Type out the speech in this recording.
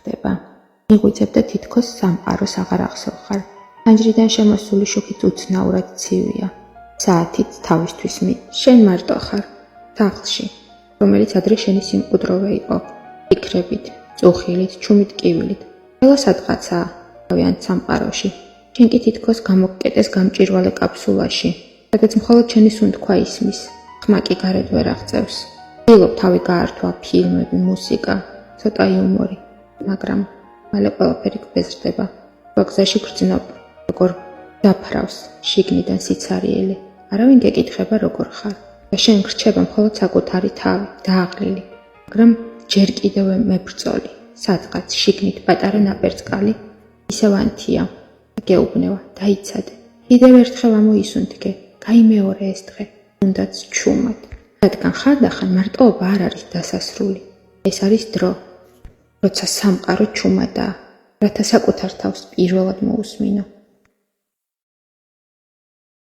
ხდება. მიღვიძებ და თითქოს სამყაროს აღარ ახსოვხარ. ფანჯრიდან შემოსული შუქიც უცნაურად ცივია. საათით თავისთვის შენ მარტო ხარ, სახლში, რომელიც ადრე შენი სიმკვდროვე იყო. ფიქრებით, წუხილით, ჩუმით კივილით. ყველა სადღაცაა, თავიანთ სამყაროში. შენ კი თითქოს გამოგკეტეს გამჭირვალე კაფსულაში, სადაც მხოლოდ შენი სუნთქვა ისმის, ხმა კი გარეთ ვერ აღწევს. ვცდილობ თავი გაართვა, ფილმები, მუსიკა, ცოტა იუმორი, მაგრამ მალე ყველაფერი გვეზრდება. ვაგზაში გრძნობ, როგორ დაფრავს შიგნიდან სიცარიელი. არავინ გეკითხება როგორ ხარ და შენ გრჩება მხოლოდ საკუთარი თავი, დააღლილი, მაგრამ ჯერ კიდევ მებრძოლი, სადღაც შიგნით პატარა ნაპერწკალი, ისევ ანთია. გეუბნევა, დაიცადე. კიდევ ერთხელ ამოისუნთქე, გაიმეორე ეს დღე, თუნდაც ჩუმად. რადგან ხანდახან მარტოობა არ არის დასასრული. ეს არის დრო, როცა სამყარო ჩუმადაა, რათა საკუთარ თავს პირველად მოусმინო.